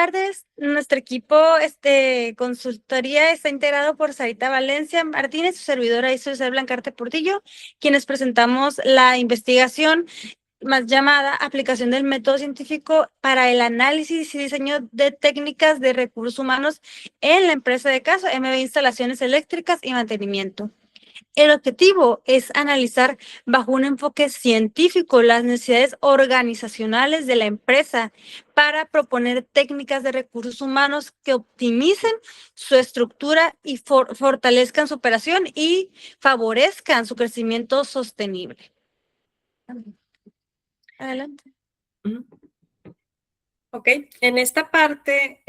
Tardes. Nuestro equipo consultoría está integrado por Sarita Valencia Martínez, su servidora y Susana Blancarte Portillo, quienes presentamos la investigación más llamada Aplicación del método científico para el análisis y diseño de técnicas de recursos humanos en la empresa de caso MB Instalaciones Eléctricas y Mantenimiento. El objetivo es analizar bajo un enfoque científico las necesidades organizacionales de la empresa para proponer técnicas de recursos humanos que optimicen su estructura y fortalezcan su operación y favorezcan su crecimiento sostenible. Adelante. Ok, en esta parte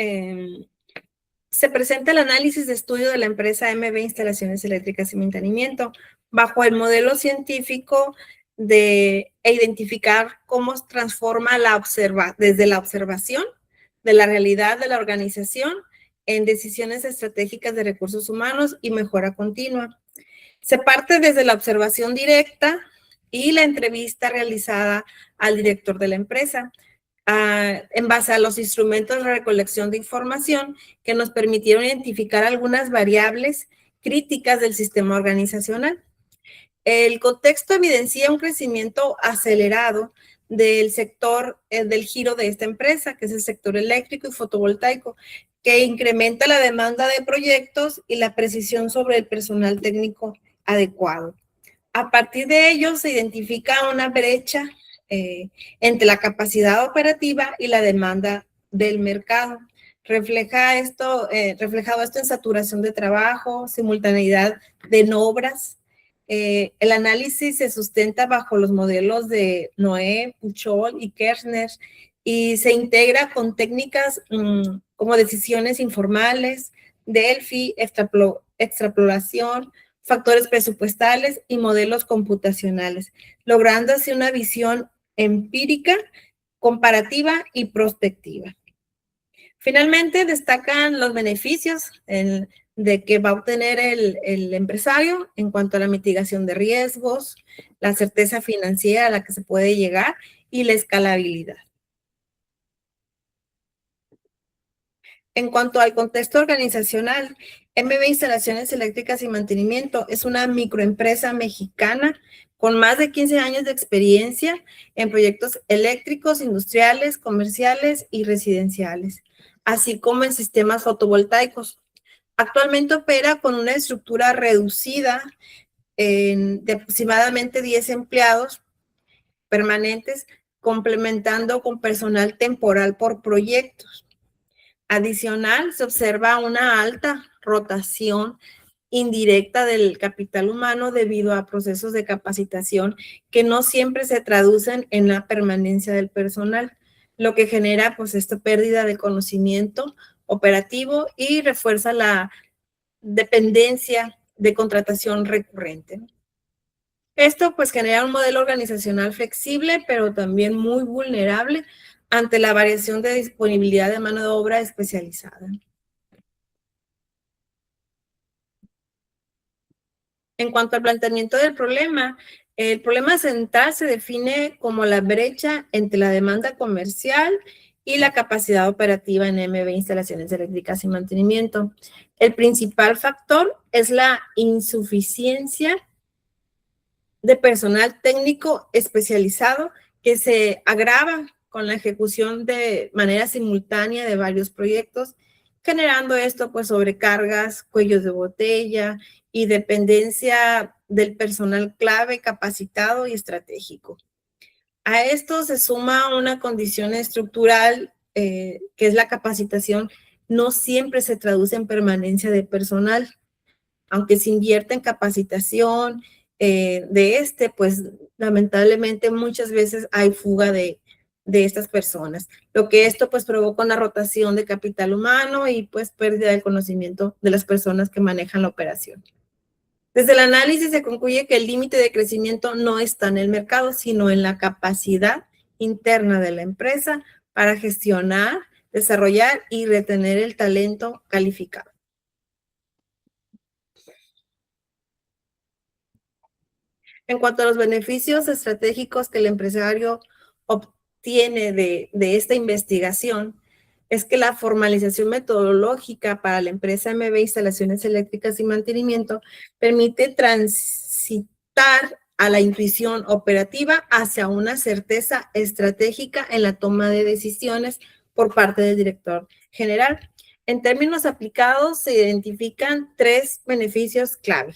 se presenta el análisis de estudio de la empresa MB Instalaciones Eléctricas y Mantenimiento bajo el modelo científico de identificar cómo transforma desde la observación de la realidad de la organización en decisiones estratégicas de recursos humanos y mejora continua. Se parte desde la observación directa y la entrevista realizada al director de la empresa, en base a los instrumentos de recolección de información que nos permitieron identificar algunas variables críticas del sistema organizacional. El contexto evidencia un crecimiento acelerado del sector del giro de esta empresa, que es el sector eléctrico y fotovoltaico, que incrementa la demanda de proyectos y la precisión sobre el personal técnico adecuado. A partir de ello se identifica una brecha entre la capacidad operativa y la demanda del mercado. Reflejado esto en saturación de trabajo, simultaneidad de obras. El análisis se sustenta bajo los modelos de Noé, Puchol y Kirchner y se integra con técnicas como decisiones informales, Delphi, extrapolación, factores presupuestales y modelos computacionales, logrando así una visión empírica, comparativa y prospectiva. Finalmente, destacan los beneficios de que va a obtener el empresario en cuanto a la mitigación de riesgos, la certeza financiera a la que se puede llegar y la escalabilidad. En cuanto al contexto organizacional, MB Instalaciones Eléctricas y Mantenimiento es una microempresa mexicana con más de 15 años de experiencia en proyectos eléctricos, industriales, comerciales y residenciales, así como en sistemas fotovoltaicos. Actualmente opera con una estructura reducida de aproximadamente 10 empleados permanentes, complementando con personal temporal por proyectos. Adicional, se observa una alta rotación indirecta del capital humano debido a procesos de capacitación que no siempre se traducen en la permanencia del personal, lo que genera pues esta pérdida de conocimiento operativo y refuerza la dependencia de contratación recurrente. Esto pues genera un modelo organizacional flexible, pero también muy vulnerable ante la variación de disponibilidad de mano de obra especializada. En cuanto al planteamiento del problema, el problema central se define como la brecha entre la demanda comercial y la capacidad operativa en MB Instalaciones Eléctricas y Mantenimiento. El principal factor es la insuficiencia de personal técnico especializado que se agrava con la ejecución de manera simultánea de varios proyectos, generando esto pues sobrecargas, cuellos de botella y dependencia del personal clave, capacitado y estratégico. A esto se suma una condición estructural que es la capacitación. No siempre se traduce en permanencia de personal, aunque se invierte en capacitación pues lamentablemente muchas veces hay fuga de estas personas, lo que esto pues provoca una rotación de capital humano y pues pérdida del conocimiento de las personas que manejan la operación. Desde el análisis se concluye que el límite de crecimiento no está en el mercado, sino en la capacidad interna de la empresa para gestionar, desarrollar y retener el talento calificado. En cuanto a los beneficios estratégicos que el empresario obtiene de esta investigación, es que la formalización metodológica para la empresa MB Instalaciones Eléctricas y Mantenimiento permite transitar a la intuición operativa hacia una certeza estratégica en la toma de decisiones por parte del director general. En términos aplicados, se identifican 3 beneficios clave.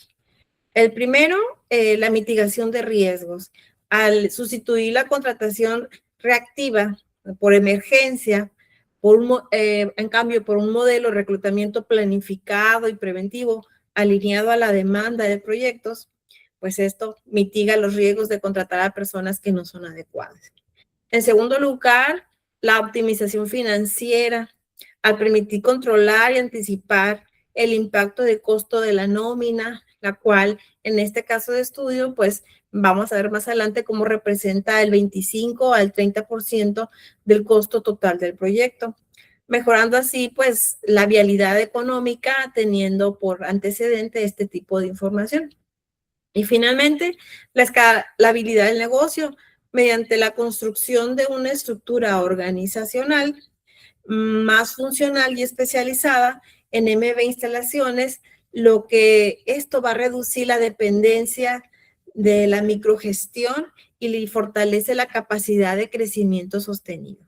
El primero, la mitigación de riesgos. Al sustituir la contratación reactiva por emergencia, en cambio, por un modelo de reclutamiento planificado y preventivo alineado a la demanda de proyectos, pues esto mitiga los riesgos de contratar a personas que no son adecuadas. En segundo lugar, la optimización financiera, al permitir controlar y anticipar el impacto de costo de la nómina, la cual en este caso de estudio, pues vamos a ver más adelante cómo representa el 25 al 30% del costo total del proyecto, mejorando así pues la viabilidad económica teniendo por antecedente este tipo de información. Y finalmente, la escalabilidad del negocio mediante la construcción de una estructura organizacional más funcional y especializada en MB Instalaciones, lo que esto va a reducir la dependencia de la microgestión y le fortalece la capacidad de crecimiento sostenido.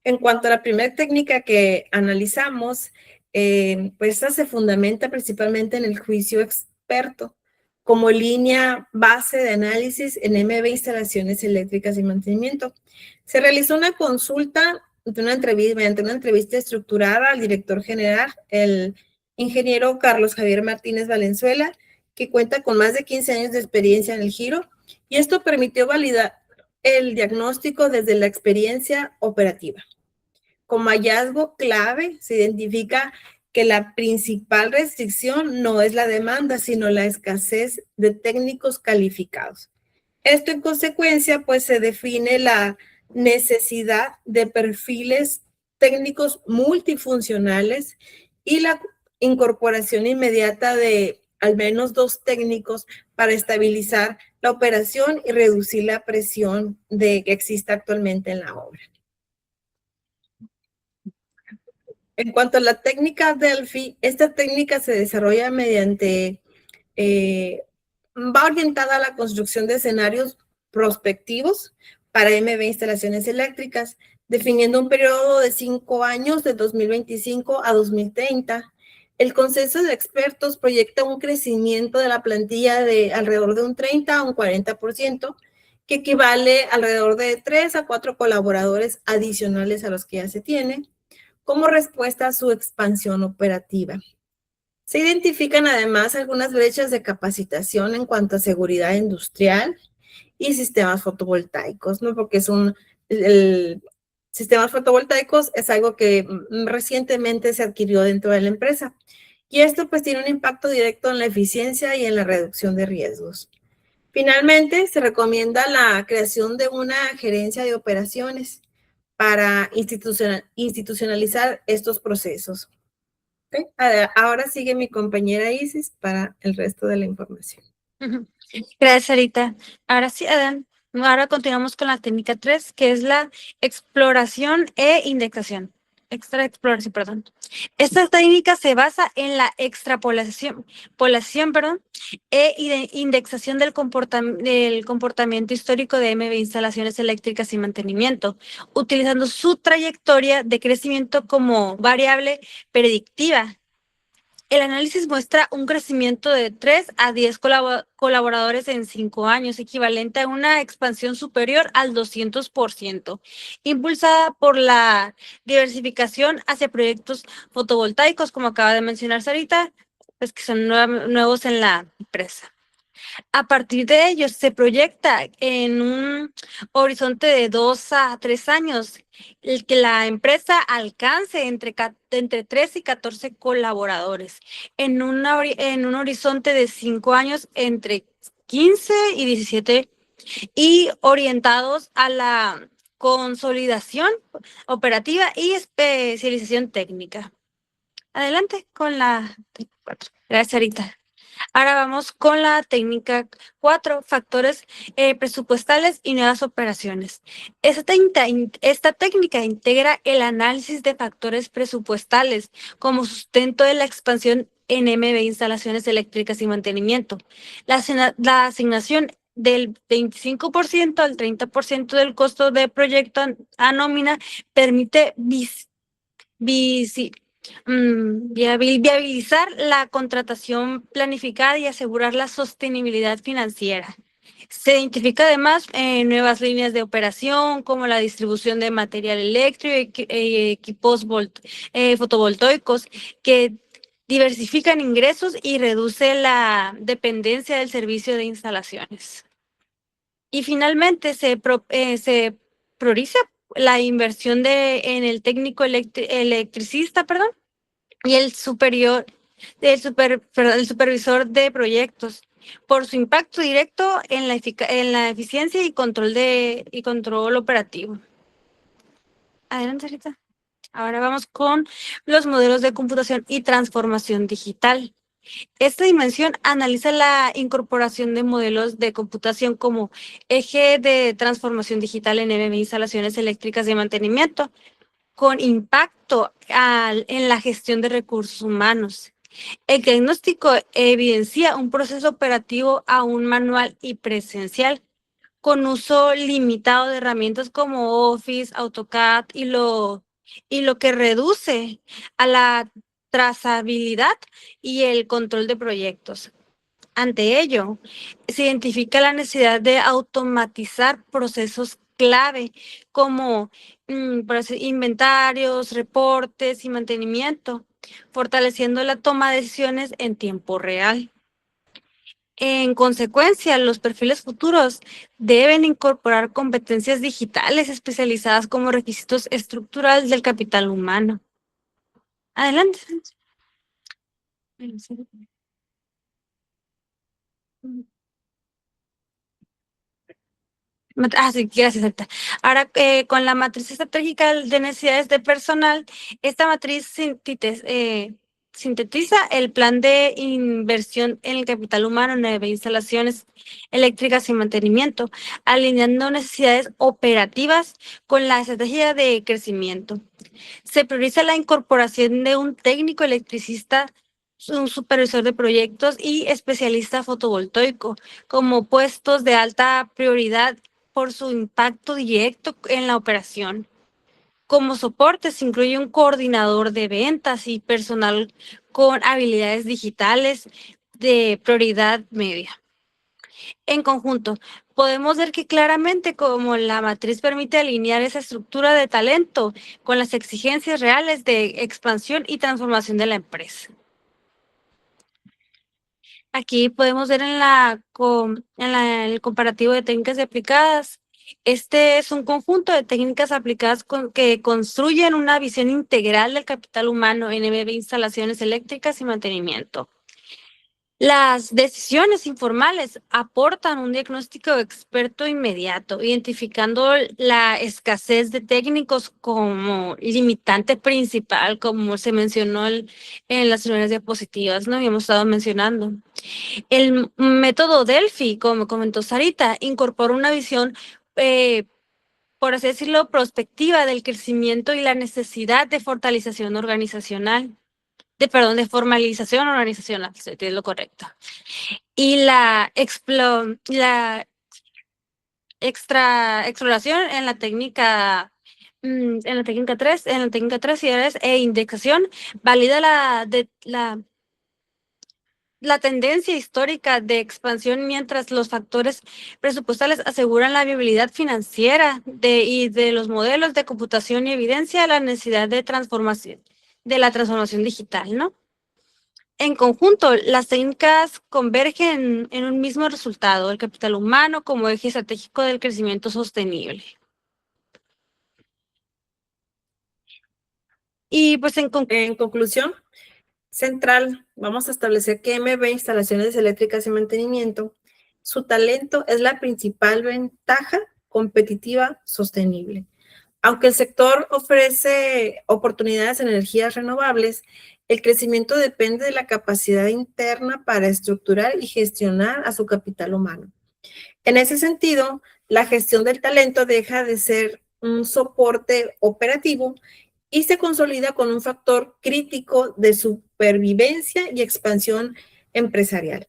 En cuanto a la primera técnica que analizamos, pues esta se fundamenta principalmente en el juicio experto como línea base de análisis en MB Instalaciones Eléctricas y Mantenimiento. Se realizó una consulta mediante una entrevista estructurada al director general, el ingeniero Carlos Javier Martínez Valenzuela, que cuenta con más de 15 años de experiencia en el giro, y esto permitió validar el diagnóstico desde la experiencia operativa. Como hallazgo clave, se identifica que la principal restricción no es la demanda, sino la escasez de técnicos calificados. Esto en consecuencia, pues se define la necesidad de perfiles técnicos multifuncionales y la incorporación inmediata de al menos 2 técnicos para estabilizar la operación y reducir la presión que existe actualmente en la obra. En cuanto a la técnica Delphi, esta técnica se desarrolla mediante, va orientada a la construcción de escenarios prospectivos para MB Instalaciones Eléctricas, definiendo un periodo de 5 años, de 2025 a 2030. El consenso de expertos proyecta un crecimiento de la plantilla de alrededor de un 30 a un 40%, que equivale alrededor de 3 a 4 colaboradores adicionales a los que ya se tienen, como respuesta a su expansión operativa. Se identifican además algunas brechas de capacitación en cuanto a seguridad industrial y sistemas fotovoltaicos, ¿no? Porque sistemas fotovoltaicos es algo que recientemente se adquirió dentro de la empresa. Y esto pues tiene un impacto directo en la eficiencia y en la reducción de riesgos. Finalmente, se recomienda la creación de una gerencia de operaciones para institucionalizar estos procesos. ¿Okay? Ahora sigue mi compañera Isis para el resto de la información. Gracias, Sarita. Ahora sí, Adán. Ahora continuamos con la técnica 3, que es la exploración e indexación. Extraexploración, perdón. Esta técnica se basa en la extrapolación, e indexación del comportamiento histórico de MB Instalaciones Eléctricas y Mantenimiento, utilizando su trayectoria de crecimiento como variable predictiva. El análisis muestra un crecimiento de 3 a 10 colaboradores en 5 años, equivalente a una expansión superior al 200%, impulsada por la diversificación hacia proyectos fotovoltaicos, como acaba de mencionar Sarita, pues que son nuevos en la empresa. A partir de ellos se proyecta en un horizonte de 2 a 3 años el que la empresa alcance entre 3 y 14 colaboradores, en un horizonte de 5 años entre 15 y 17, y orientados a la consolidación operativa y especialización técnica. Adelante con la 4. Gracias, Sarita. Ahora vamos con la técnica 4, factores presupuestales y nuevas operaciones. Esta técnica integra el análisis de factores presupuestales como sustento de la expansión en MB Instalaciones Eléctricas y Mantenimiento. La asignación del 25% al 30% del costo de proyecto a nómina permite viabilizar la contratación planificada y asegurar la sostenibilidad financiera. Se identifica además nuevas líneas de operación como la distribución de material eléctrico y equipos fotovoltaicos que diversifican ingresos y reduce la dependencia del servicio de instalaciones. Y finalmente se prioriza la inversión en el técnico electricista, y el supervisor de proyectos por su impacto directo en la eficiencia y control operativo. Adelante, Rita. Ahora vamos con los modelos de computación y transformación digital. Esta dimensión analiza la incorporación de modelos de computación como eje de transformación digital en instalaciones eléctricas de mantenimiento, con impacto en la gestión de recursos humanos. El diagnóstico evidencia un proceso operativo aún manual y presencial, con uso limitado de herramientas como Office, AutoCAD y lo que reduce a la trazabilidad y el control de proyectos. Ante ello, se identifica la necesidad de automatizar procesos clave como inventarios, reportes y mantenimiento, fortaleciendo la toma de decisiones en tiempo real. En consecuencia, los perfiles futuros deben incorporar competencias digitales especializadas como requisitos estructurales del capital humano. Adelante. Sí, gracias, Alta. Ahora, con la matriz estratégica de necesidades de personal, esta matriz sintetiza el plan de inversión en el capital humano, nueve instalaciones eléctricas y mantenimiento, alineando necesidades operativas con la estrategia de crecimiento. Se prioriza la incorporación de un técnico electricista, un supervisor de proyectos y especialista fotovoltaico como puestos de alta prioridad por su impacto directo en la operación. Como soporte se incluye un coordinador de ventas y personal con habilidades digitales de prioridad media. En conjunto, podemos ver que claramente como la matriz permite alinear esa estructura de talento con las exigencias reales de expansión y transformación de la empresa. Aquí podemos ver en el comparativo de técnicas aplicadas. Este es un conjunto de técnicas aplicadas que construyen una visión integral del capital humano en MB instalaciones eléctricas y mantenimiento. Las decisiones informales aportan un diagnóstico experto inmediato, identificando la escasez de técnicos como limitante principal, como se mencionó en las primeras diapositivas, ¿no? Habíamos estado mencionando. El método Delphi, como comentó Sarita, incorpora una visión, por así decirlo, prospectiva del crecimiento y la necesidad de formalización organizacional, es lo correcto. Y la exploración en la técnica 3, indexación, valida la tendencia histórica de expansión, mientras los factores presupuestales aseguran la viabilidad financiera y de los modelos de computación y evidencia la necesidad de la transformación digital, ¿no? En conjunto, las técnicas convergen en un mismo resultado, el capital humano como eje estratégico del crecimiento sostenible. Y pues en conclusión, central, vamos a establecer que MB Instalaciones Eléctricas y Mantenimiento, su talento es la principal ventaja competitiva sostenible. Aunque el sector ofrece oportunidades en energías renovables, El crecimiento depende de la capacidad interna para estructurar y gestionar a su capital humano. En ese sentido, la gestión del talento deja de ser un soporte operativo y se consolida con un factor crítico de supervivencia y expansión empresarial.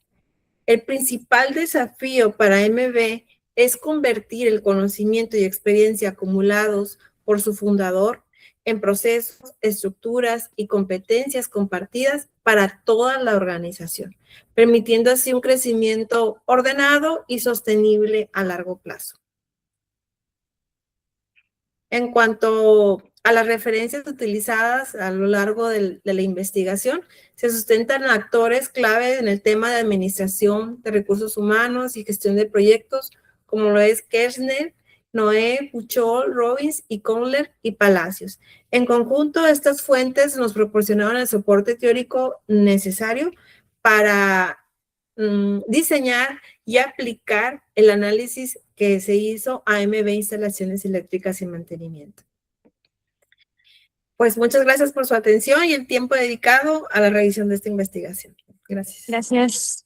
El principal desafío para MB es convertir el conocimiento y experiencia acumulados por su fundador en procesos, estructuras y competencias compartidas para toda la organización, permitiendo así un crecimiento ordenado y sostenible a largo plazo. En cuanto a las referencias utilizadas a lo largo de la investigación, se sustentan actores clave en el tema de administración de recursos humanos y gestión de proyectos, como lo es Kirchner, Noé, Puchol, Robbins y Kohler y Palacios. En conjunto, estas fuentes nos proporcionaron el soporte teórico necesario para diseñar y aplicar el análisis que se hizo a MB Instalaciones Eléctricas y Mantenimiento. Pues muchas gracias por su atención y el tiempo dedicado a la revisión de esta investigación. Gracias. Gracias.